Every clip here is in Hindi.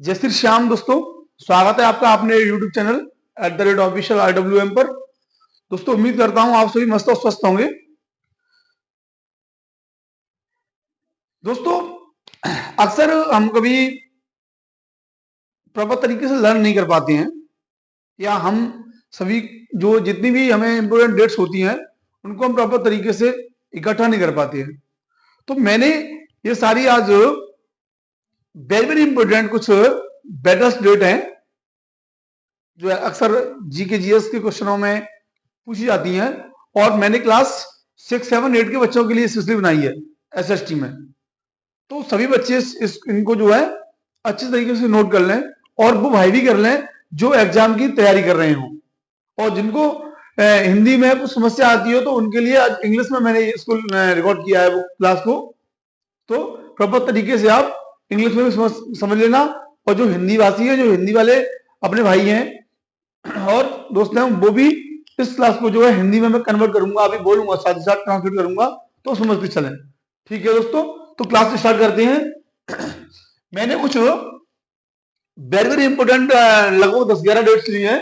जय श्री श्याम दोस्तों, स्वागत है आपका अपने YouTube चैनल @official RWM पर। दोस्तों उम्मीद करता हूं आप सभी मस्त और स्वस्थ होंगे। दोस्तों अक्सर हम कभी प्रॉपर तरीके से लर्न नहीं कर पाते हैं, या हम सभी जो जितनी भी हमें इम्पोर्टेंट डेट्स होती हैं उनको हम प्रॉपर तरीके से इकट्ठा नहीं कर पाते हैं। तो मैंने ये सारी आज वेरी वेरी इंपॉर्टेंट कुछ बेटेस्ट डेट हैं जो अक्सर जीके जीएस के क्वेश्चनों में पूछी जाती हैं, और मैंने क्लास 6, 7, 8 के बच्चों के लिए स्पेशली बनाई है एसएसटी में। तो सभी बच्चे इनको जो है अच्छे तरीके से नोट कर लें, और वो भाई भी कर लें जो एग्जाम की तैयारी कर रहे हों, और जिनको हिंदी में कुछ समस्या आती हो तो उनके लिए आज इंग्लिश में मैंने इसको रिकॉर्ड किया है वो क्लास को। तो प्रॉपर तरीके से आप इंग्लिश में भी समझ लेना, और जो हिंदी भाषी है, जो हिंदी वाले अपने भाई हैं और दोस्त हैं, वो भी इस क्लास को जो है हिंदी में मैं कन्वर्ट करूंगा, अभी बोलूंगा साथ ही साथ ट्रांसलेट करूंगा, तो समझते चलें। ठीक है दोस्तों, तो क्लास स्टार्ट करते हैं। मैंने कुछ वेरी वेरी इंपोर्टेंट लगभग 10-11 डेट्स ली हैं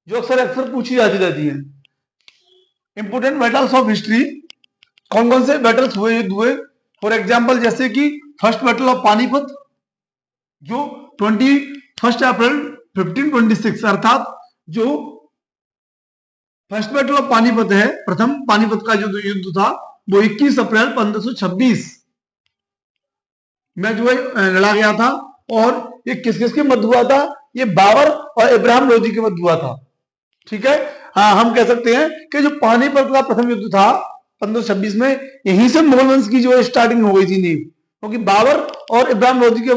जो अक्सर पूछी जाती रहती हैं। इंपोर्टेंट बैटल्स ऑफ हिस्ट्री, कौन कौन से बैटल्स हुए, युद्ध हुए। फॉर एग्जाम्पल जैसे कि फर्स्ट बैटल ऑफ पानीपत जो 21 अप्रैल 1526, अर्थात जो फर्स्ट बैटल ऑफ पानीपत है, प्रथम पानीपत का जो युद्ध था वो 21 अप्रैल 1526 में जो है लड़ा गया था। और ये किस किस के मध्य हुआ था? ये बाबर और इब्राहिम लोदी के मध्य हुआ था। ठीक है, हाँ हम कह सकते हैं कि जो पानीपत का प्रथम युद्ध था 1526 में, यहीं से मुगल वंश की जो स्टार्टिंग हो गई थी नींव, क्योंकि बाबर और इब्राहिम लोदी के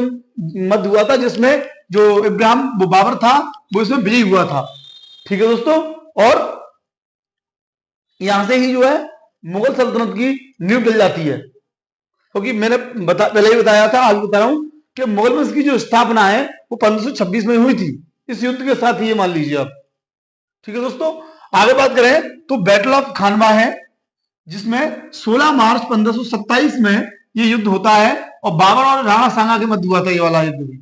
मध्य हुआ था, जिसमें जो इब्राहिम वो बाबर था वो इसमें विजयी हुआ था। ठीक है दोस्तों, और यहां से ही जो है मुगल सल्तनत की नींव डल जाती है, क्योंकि मैंने पहले ही बताया था, आज बता रहा हूं कि मुगल वंश की जो स्थापना है वो 1526 में हुई थी, इस युद्ध के साथ ही ये मान लीजिए आप। ठीक है दोस्तों, आगे बात करें तो बैटल ऑफ खानवा है, जिसमें 16 मार्च 1527 में ये युद्ध होता है, और बाबर और राणा सांगा के मध्य हुआ था ये वाला युद्ध भी।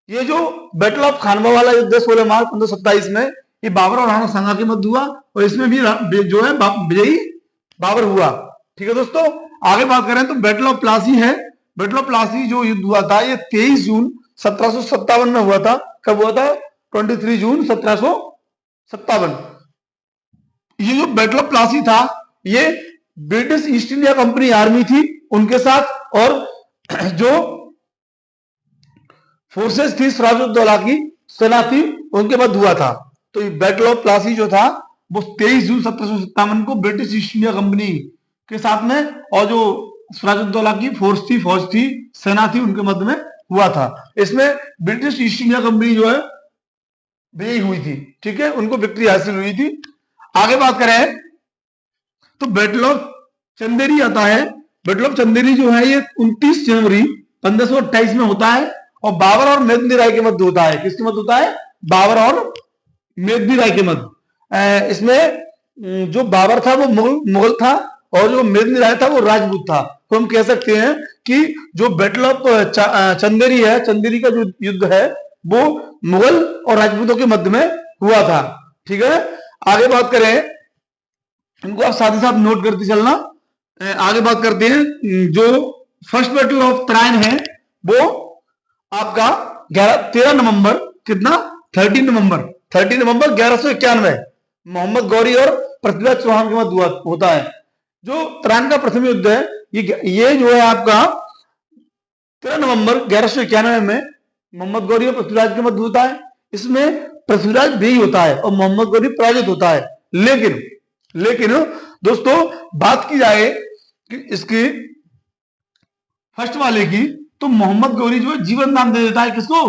ये जो बैटल ऑफ खानवा वाला युद्ध है 16 मार्च 1527 में, ये बाबर और राणा सांगा के मध्य हुआ, और इसमें भी जो है विजयी बाबर हुआ। ठीक है दोस्तों, आगे बात करें तो बैटल ऑफ प्लासी है। बैटल ऑफ प्लासी जो युद्ध हुआ था ये 23 जून 1757 में हुआ था। कब हुआ था? 23 जून 1757। ये जो बैटल ऑफ प्लासी था ये British East India Company army थी उनके साथ, और जो फोर्सेस थी सिराजुद्दौला की सेना थी उनके मध्य हुआ था। तो ये बैटल ऑफ प्लासी जो था वो 23 जून 1757 को ब्रिटिश ईस्ट इंडिया कंपनी के साथ में, और जो सिराजुद्दौला की फौज थी, सेना थी, उनके मध्य में हुआ था। इसमें ब्रिटिश ईस्ट इंडिया कंपनी जो है विजयी हुई थी। ठीक है, उनको विक्ट्री हासिल हुई थी। आगे बात करें तो बैटल ऑफ चंदेरी आता है। बैटल ऑफ चंदेरी जो है ये 29 जनवरी 1528 में होता है, और बाबर और मेदिनी राय के मध्य होता है। किसके मध्य होता है? बाबर और मेदिनी राय के मध्य। इसमें जो बाबर था वो मुगल था, और जो मेदिनी राय था वो राजपूत था। तो हम कह सकते हैं कि जो बैटल ऑफ चंदेरी है, चंदेरी का जो युद्ध है वो मुगल और राजपूतों के मध्य में हुआ था। ठीक है, आगे बात करें, इनको आप साथ ही साथ नोट करते चलना। आगे बात करते हैं, जो फर्स्ट बैटल ऑफ तराइन है वो आपका 13 नवंबर, कितना? 13 नवंबर 1191 मोहम्मद गौरी और पृथ्वीराज चौहान के मध्य होता है। जो तराइन का प्रथम युद्ध है ये जो है आपका 13 नवंबर 1191 में मोहम्मद गौरी और पृथ्वीराज के मध्य होता है। इसमें पृथ्वीराज विजयी होता है और मोहम्मद गौरी पराजित होता है। लेकिन दोस्तों बात की जाए कि इसकी फर्स्ट वाले की, तो मोहम्मद गौरी जो है जीवन दान दे देता है। किसको?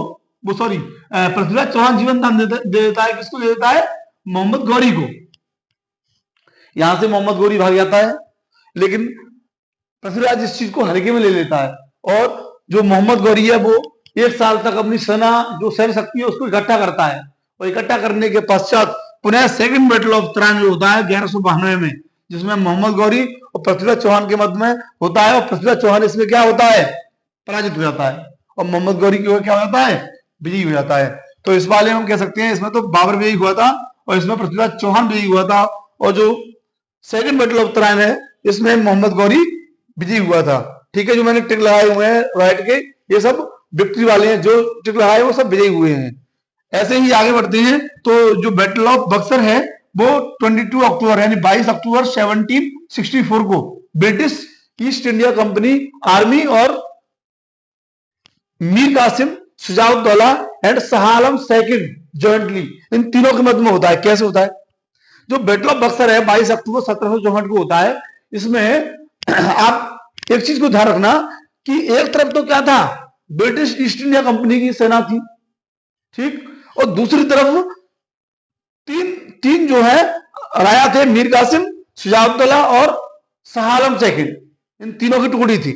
वो सॉरी, पृथ्वीराज चौहान जीवन दान दे देता है। किसको दे देता है? मोहम्मद गौरी को। यहां से मोहम्मद गौरी भाग जाता है, लेकिन पृथ्वीराज इस चीज को हल्के में ले लेता है, और जो मोहम्मद गौरी है वो 1 साल तक अपनी सेना, जो सैन्य शक्ति है, उसको इकट्ठा करता है, और इकट्ठा करने के पश्चात पुनः सेकंड बैटल ऑफ तराइन जो होता है 1192 में, जिसमें मोहम्मद गौरी और पृथ्वीराज चौहान के मध्य में होता है, और पृथ्वीराज चौहान इसमें क्या होता है? पराजित हो जाता है, और मोहम्मद गौरी की क्या हो जाता है? विजयी हो जाता है। तो इस वाले हम कह सकते हैं इसमें तो बाबर विजयी हुआ था और इसमें पृथ्वीराज चौहान विजयी हुआ था, और जो सेकंड बैटल ऑफ तराइन है इसमें मोहम्मद गौरी विजयी हुआ था। ठीक है, जो मैंने टिक लगाए हुए हैं राइट के, ये सब विक्ट्री वाले हैं, जो टिक लगाए वो सब विजयी हुए हैं। ऐसे ही आगे बढ़ते हैं तो जो बैटल ऑफ बक्सर है वो 22 अक्टूबर यानी 22 अक्टूबर 1764 को British East India Company army और Mir Qasim, Shujauddaula and Shah Alam second jointly, इन तीनों के मध्य में होता है। कैसे होता है? जो बैटल ऑफ बक्सर है 22 अक्टूबर 1764 को होता है। इसमें आप एक चीज को ध्यान रखना कि एक तरफ तो क्या था, ब्रिटिश ईस्ट इंडिया कंपनी की सेना थी, ठीक, और दूसरी तरफ तीन जो है राजा थे, मीर कासिम, शुजाउद्दौला और शाह आलम सेकंड, इन तीनों की टुकड़ी थी।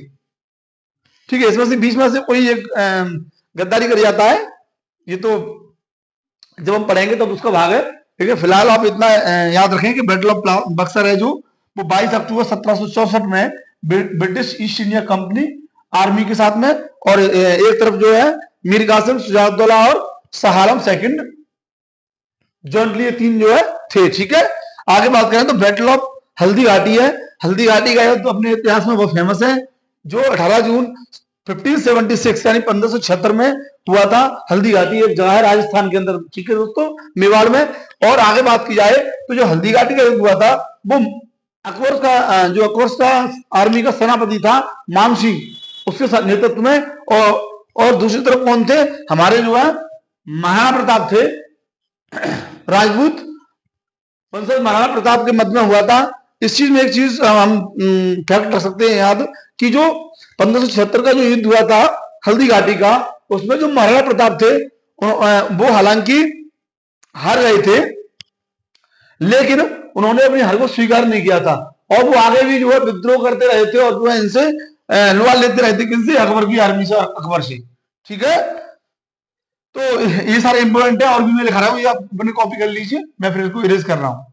ठीक है, इसमें से बीच में से कोई एक गद्दारी कर जाता है, ये तो जब हम पढ़ेंगे तब उसका भाग है। ठीक है, फिलहाल आप इतना याद रखें कि बैटल ऑफ बक्सर है जो वो 22 अक्टूबर 1764 में British East India Company army के साथ में, और एक तरफ जो है मीर कासिम, शुजाउद्दौला और शाह आलम सेकंड जॉइंटली, ये तीन जो है थे। ठीक है, आगे बात करें तो बैटल ऑफ हल्दी घाटी है। हल्दी घाटी का तो अपने इतिहास में बहुत फेमस है, जो 18 जून 1576 यानी 1576 में हुआ था। हल्दी घाटी एक जगह है राजस्थान के अंदर, ठीक है दोस्तों, मेवाड़ में। और आगे बात की जाए तो जो हल्दी घाटी का युद्ध हुआ था वो अकबर का आर्मी का सेनापति था मान सिंह, उसके नेतृत्व में। और दूसरी तरफ कौन थे? हमारे जो है महाराणा प्रताप थे, राजपूत वंशज महाराणा प्रताप के मध्य में हुआ था। इस चीज में एक चीज हम फैक्ट रख सकते हैं याद कि जो 1576 का जो युद्ध हुआ था हल्दी घाटी का, उसमें जो महाराणा प्रताप थे वो हालांकि हार गए थे, लेकिन उन्होंने अपनी हार को स्वीकार नहीं किया था, और वो आगे भी जो है विद्रोह करते रहे थे और जो है इनसे लोहा लेते रहे थे, किनसे? अकबर की आर्मी से, अकबर से। ठीक है, तो ये सारे इंपोर्टेंट है, और भी मैं लिखा रहा हूं, ये आप अपने कॉपी कर लीजिए, मैं फिर इसको इरेज कर रहा हूं।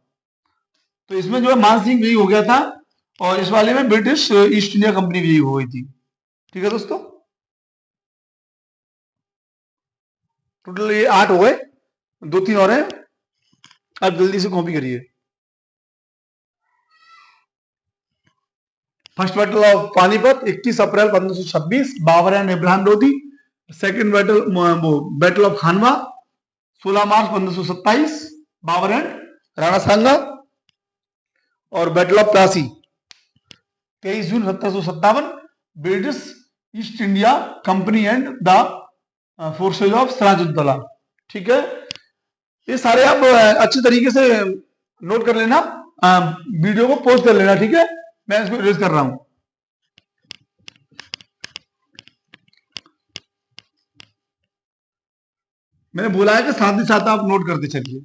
तो इसमें जो है मान सिंह भी हो गया था, और इस वाले में ब्रिटिश ईस्ट इंडिया कंपनी भी हो गई थी। ठीक है दोस्तों, टोटल ये 8 हो गए, 2-3 और हैं, आप जल्दी से कॉपी करिए। First battle of Panipat 21 April 1526, Babur and Ibrahim Lodi. Second battle of Khanwa 16 March 1527, Babur and Rana Sanga. और battle of Plassey 23 June 1757, British East India Company and the forces of Sirajuddaula. ठीक है, ये सारे आप अच्छे तरीके से नोट कर लेना, वीडियो को पोस्ट कर लेना। ठीक है, मैं इसको इरेज कर रहा हूं। मैंने बोला है कि साथ ही साथ आप नोट करते चलिए।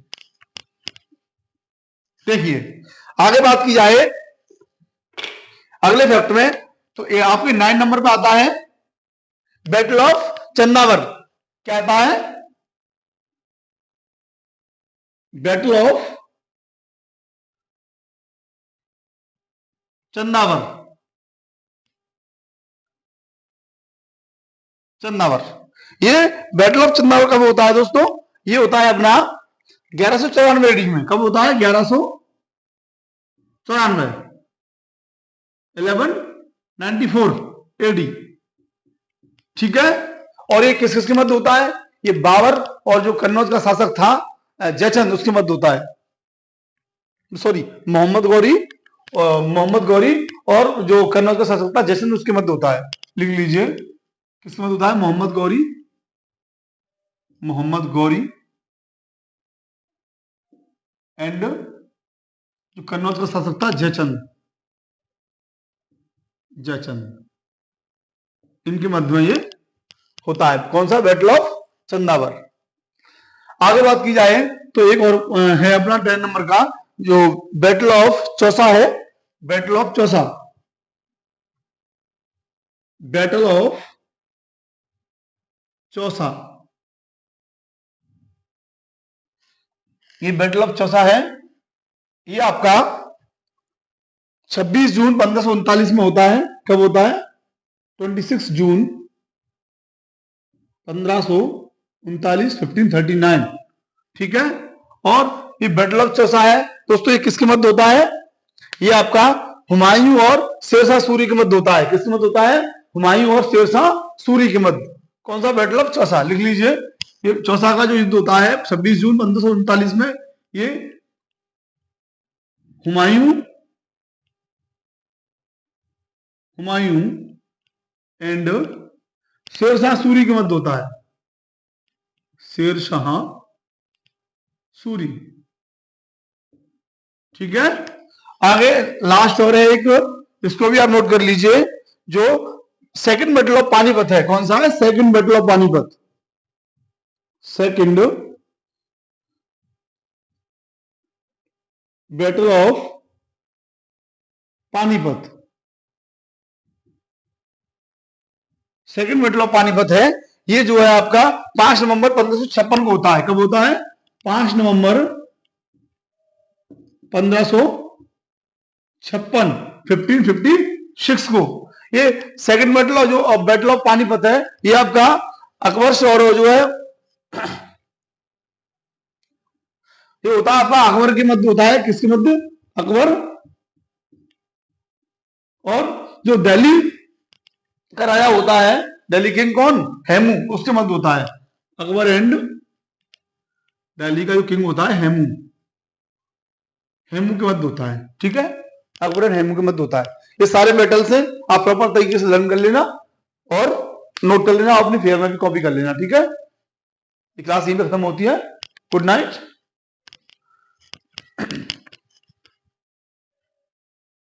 देखिए, आगे बात की जाए अगले फैक्ट में, तो ये आपके 9 नंबर पे आता है बैटल ऑफ चंदावर। क्या आता है? Battle of Chandawar. चंदावर, ये बैटल ऑफ चंदावर कब होता है दोस्तों? ये होता है अपना 1194 एडी में। कब होता है? 1194, 1194 एडी। ठीक है, और ये किस किस के मध्य होता है? ये बाबर और जो कन्नौज का शासक था जयचंद, उसके मध्य होता है। सॉरी, मोहम्मद गौरी और जो कन्नौज का शासक था जयचंद, उसके मध्य होता है। लिख लीजिए, किसके मध्य होता है? मोहम्मद गौरी एंड जो कन्नौज का शासक था जयचंद, इनके मध्य में ये होता है। कौन सा? Battle of Chandawar. आगे बात की जाए तो एक और है अपना 10 नंबर का, जो बैटल ऑफ चौसा है। Battle of Chausa, battle of Chausa, ये बैटल ऑफ चौसा है, ये आपका 26 जून 1539 में होता है। कब होता है? 26 जून 1539 39 1539, ठीक है। और ये बैटल ऑफ चौसा है दोस्तों, ये किसके मध्य होता है? ये आपका हुमायूं और शेरशाह सूरी के मध्य होता है। किसके मध्य होता है? हुमायूं और शेरशाह सूरी के मध्य। कौन सा? Battle of Chausa. लिख लीजिए, ये चौसा का जो युद्ध होता है 26 जून 1539 में, ये हुमायूं एंड शेरशाह सूरी के मध्य होता है। शेरशाह सूरी, ठीक है। आगे लास्ट और है एक, इसको भी आप नोट कर लीजिए, जो सेकंड बैटल ऑफ पानीपत है। कौन सा है? Second battle of Panipat. Second battle of Panipat, second battle of Panipat है। ये जो है आपका 5 नवंबर 1556 को होता है। कब होता है? 5 नवंबर 1556, 1556 को। ये सेकंड बैटल ऑफ, जो बैटल ऑफ पानीपत है, ये आपका अकबर से और जो है ये होता है आपका अकबर के मध्य होता है। किसके मध्य? अकबर और जो दिल्ली का राजा होता है, दिल्ली किंग कौन? हेमू, उसके मध्य होता है। अकबर एंड दिल्ली का जो किंग होता है हेमू, हेमू के मध्य होता है, ठीक है। अकबर एंड हेमू के मध्य होता है। ये सारे बैटल से आप प्रॉपर तरीके से लर्न कर लेना और नोट कर लेना, अपनी फेयर में भी कॉपी कर लेना, ठीक है। क्लास यहीं पे खत्म होती है। Good night.